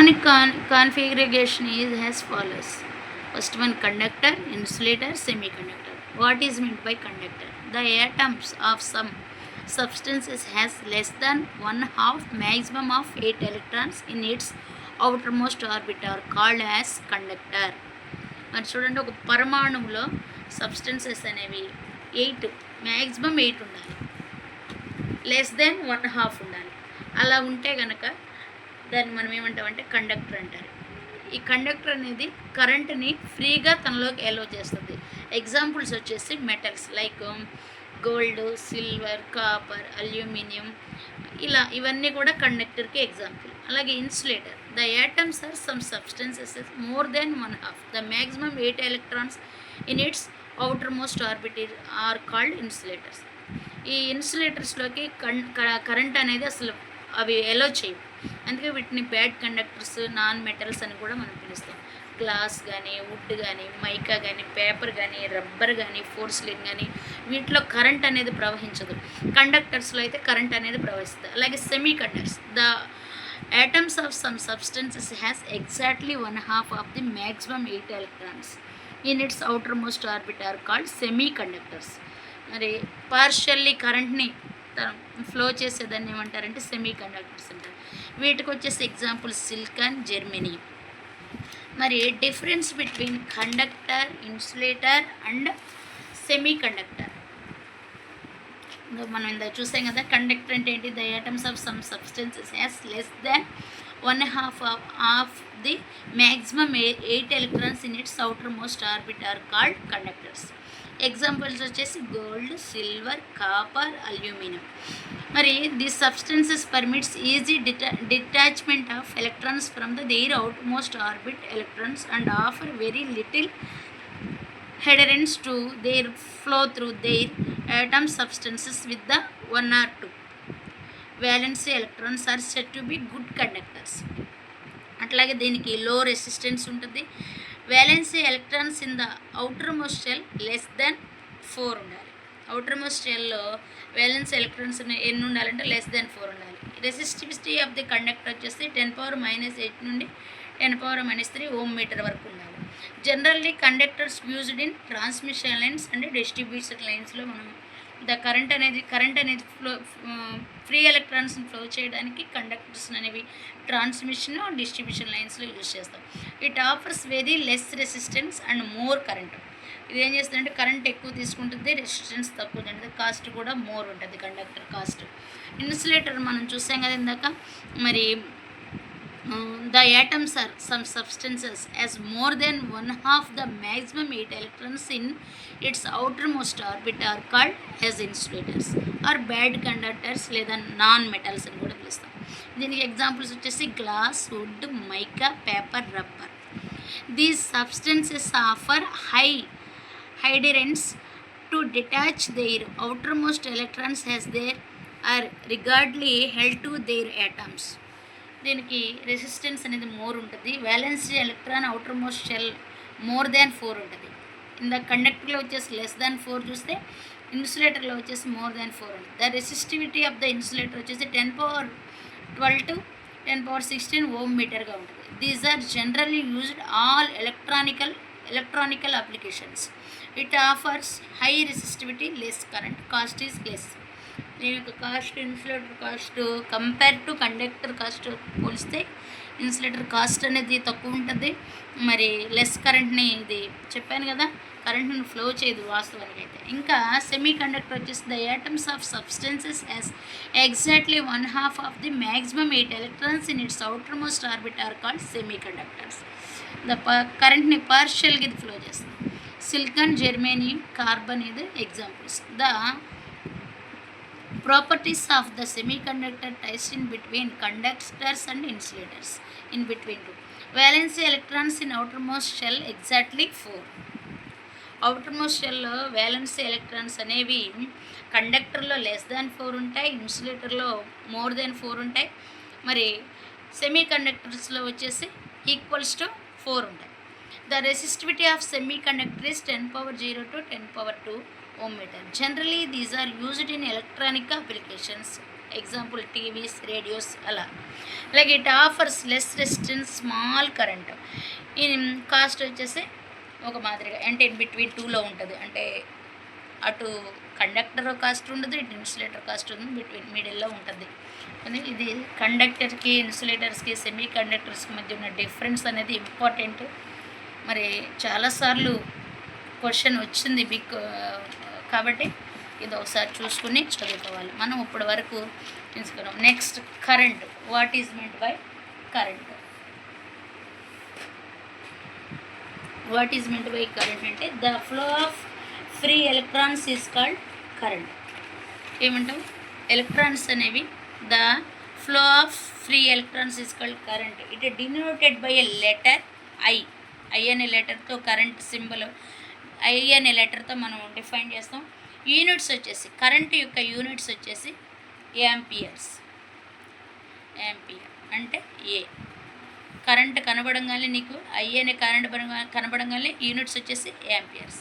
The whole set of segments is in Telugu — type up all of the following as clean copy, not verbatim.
electronic configuration is as follows. First one, conductor, insulator, semiconductor. What is meant by conductor? The atoms of some substances has less than 1/2 maximum of 8 electrons in its outermost orbit are called as conductor. మరి చూడండి, ఒక పరమాణువులో సబ్స్టెన్సెస్ అనేవి 8 మ్యాక్సిమం 8 ఉండాలి, లెస్ దెన్ 1/2 ఉండాలి. అలా ఉంటే కనుక దాన్ని మనం ఏమంటామంటే కండక్టర్ అంటారు. ఈ కండక్టర్ అనేది కరెంట్ని ఫ్రీగా తనలోకి ఎలో చేస్తుంది. ఎగ్జాంపుల్స్ వచ్చేసి metals like gold, silver, copper, aluminium, ఇలా ఇవన్నీ కూడా కండక్టర్కి ఎగ్జాంపుల్. అలాగే insulator, the atoms are some substances more than 1/2 the maximum 8 electrons in its outermost orbit are called insulators. ఈ ఇన్సులేటర్స్లోకి కరెంట్ అనేది అసలు అవి ఎలో చేయవు, అందుకే వీటిని బ్యాడ్ కండక్టర్స్, నాన్ మెటల్స్ అని కూడా మనం పిలుస్తాం. గ్లాస్ కానీ, వుడ్ కానీ, మైకా కానీ, పేపర్ కానీ, రబ్బర్ కానీ, పోర్సిలిన్ కానీ వీటిలో కరెంట్ అనేది ప్రవహించదు. కండక్టర్స్లో అయితే కరెంట్ అనేది ప్రవహిస్తుంది. అలాగే semi conductors, the atoms of some substances has exactly 1/2 of the maximum 8 electrons in its outermost orbit are called semiconductors. మరి పార్షియల్లీ కరెంట్ని ఫ్లో చేసేదాన్ని ఏమంటారంటే సెమీ కండక్టర్స్ అంటారు. వీటికి వచ్చేసి ఎగ్జాంపుల్ సిలికాన్, జర్మనీ. మరి difference between conductor, insulator and semiconductor మనం ఇందా చూసాం కదా. కండక్టర్ అంటే ఏంటి? The atoms of some substances has less than 1/2 of the maximum 8 electrons in its outermost orbit are called conductors. Examples వచ్చేసి గోల్డ్, సిల్వర్, కాపర్, అల్యూమినియం. మరి these substances permits easy detachment of electrons from the there outermost orbit electrons and offer very little adherence to their flow through their atom substances with the 1 or 2 valency electrons are said to be good conductors. అట్లాగే దీనికి లో రెసిస్టెన్స్ ఉంటుంది. Valency electrons in the outermost shell less than 4 ఉండాలి. అవుటర్ మోస్ట్ షెల్లో వ్యాలెన్స్ ఎలక్ట్రాన్స్ ఎన్ని ఉండాలంటే లెస్ దెన్ 4 ఉండాలి. రెసిస్టివిటీ ఆఫ్ ది కండక్టర్ వచ్చేసి 10⁻⁻8 నుండి 10⁻³ ఓం మీటర్ వరకు ఉండాలి. Generally conductors used in transmission lines and distribution లైన్స్లో మనం కరెంట్ అనేది ఫ్లో ఫ్రీ ఎలక్ట్రాన్స్ని ఫ్లో చేయడానికి కండక్టర్స్ అనేవి ట్రాన్స్మిషన్ డిస్ట్రిబ్యూషన్ లైన్స్లో యూజ్ చేస్తాం. It offers very less resistance and more current. ఇది ఏం చేస్తుందంటే కరెంట్ ఎక్కువ తీసుకుంటుంది, రెసిస్టెన్స్ తక్కువ ఉంటుంది, కాస్ట్ కూడా మోర్ ఉంటుంది కండక్టర్ కాస్ట్. ఇన్సులేటర్ మనం చూసాం కదా ఇందాక. మరి the atoms are some substances as more than 1/2 the maximum 8 electrons in its outermost orbit are called as insulators or bad conductors లేదా నాన్ మెటల్స్ అని కూడా పిలుస్తాం. దీనికి ఎగ్జాంపుల్స్ వచ్చేసి glass, wood, mica, paper, rubber. These substances offer high adherence to detach their outermost electrons as they are regardlessly held to their atoms. దీనికి రెసిస్టెన్స్ అనేది మోర్ ఉంటుంది. Valency electron outermost shell more than 4 ఉంటుంది. ఇందాక కండక్టర్లో వచ్చేసి లెస్ దాన్ 4 చూస్తే, ఇన్సులేటర్లో వచ్చేసి మోర్ దాన్ 4 ఉంటుంది. The resistivity of the insulator వచ్చేసి 10⁻12 to 10⁻16 ఓం మీటర్గా ఉంటుంది. These are generally used all electronical applications. It offers high resistivity, less current, cost is less. దీని యొక్క cost, insulator cost compare to conductor cost పోలిస్తే ఇన్సులేటర్ కాస్ట్ అనేది తక్కువ ఉంటుంది. మరి లెస్ కరెంట్ని, ఇది చెప్పాను కదా, కరెంట్ని ఫ్లో చేయదు వాస్తవానికి అయితే. ఇంకా సెమీ కండక్టర్ వచ్చేసి the atoms of substances as exactly 1/2 of the maximum 8 electrons in its outermost orbit are called semiconductors. కరెంట్ని పార్షియల్గా ఇది ఫ్లో చేస్తుంది. సిలికాన్, జర్మేనియం, కార్బన్ ఇది examples. The properties of the semiconductor test in between conductors and insulators in between two. Valence electrons in outermost shell exactly 4. outermost shell లో వ్యాలెన్సీ ఎలక్ట్రాన్స్ అనేవి కండక్టర్లో లెస్ దాన్ 4 ఉంటాయి, ఇన్సులేటర్లో మోర్ దాన్ 4 ఉంటాయి. మరి సెమీ కండక్టర్స్లో వచ్చేసి ఈక్వల్స్ టు 4 ఉంటాయి. The resistivity of semi conductor is 10⁻0 to 10⁻2 ohm meter. Generally, these are used in electronic applications example TVs, radios అలా. అలాగే it offers less resistance small current. ఈ కాస్ట్ వచ్చేసి ఒక మాదిరిగా అంటే ఇన్ బిట్వీన్ టూలో ఉంటుంది. అంటే అటు కండక్టర్ కాస్ట్ ఉండదు, ఇటు ఇన్సులేటర్ కాస్ట్ ఉంది, బిట్వీన్ మిడిల్లో ఉంటుంది. కానీ ఇది కండక్టర్కి, ఇన్సులేటర్స్కి, సెమీ కండక్టర్స్కి మధ్య ఉన్న డిఫరెన్స్ అనేది ఇంపార్టెంట్. మరి చాలాసార్లు క్వశ్చన్ వచ్చింది బిగ్, కాబట్టి ఇది ఒకసారి చూసుకుని చదువుకోవాలి. మనం ఇప్పటి వరకు తీసుకున్నాం. Next current. What is meant by current? What is meant by current అంటే the flow of free electrons is called current. ఏమంటాం? ఎలక్ట్రాన్స్ అనేవి the flow of free electrons is called current. It denoted by a letter I. I అనే లెటర్తో కరెంట్ సింబల్ ఐ అనే లెటర్తో మనం డిఫైన్ చేస్తాం. యూనిట్స్ వచ్చేసి కరెంట్ యొక్క యూనిట్స్ వచ్చేసి యాంపియర్స్. యాంపియర్ అంటే ఏ. కరెంట్ కనబడంగానే నీకు ఐ అనే కరెంట్ కనబడంగానే యూనిట్స్ వచ్చేసి యాంపియర్స్.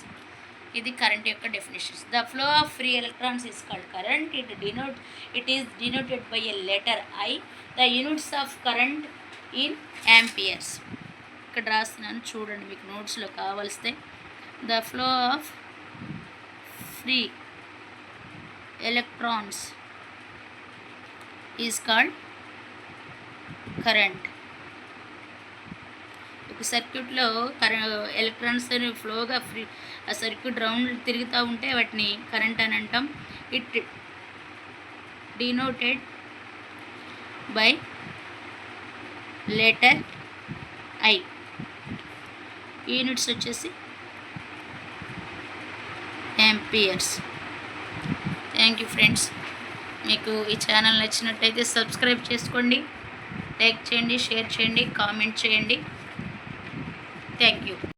ఇది కరెంట్ యొక్క definitions. The flow of free electrons is called current. It is denoted by a letter I. The units of current in amperes. ఇక్కడ రాస్తున్నాను చూడండి, మీకు నోట్స్లో కావలిస్తే. The flow of free electrons is called current. ఒక సర్క్యూట్లో ఎలక్ట్రాన్స్ అని ఫ్లోగా ఫ్రీ ఆ సర్క్యూట్ రౌండ్ తిరుగుతూ ఉంటే వాటిని కరెంట్ అని అంటాం. It denoted by letter I. Units వచ్చేసి యాంపియర్స్. Thank you friends. మీకు ఈ ఛానల్ నచ్చినట్టయితే సబ్స్క్రైబ్ చేసుకోండి, లైక్ చేయండి, షేర్ చేయండి, కామెంట్ చేయండి. Thank you.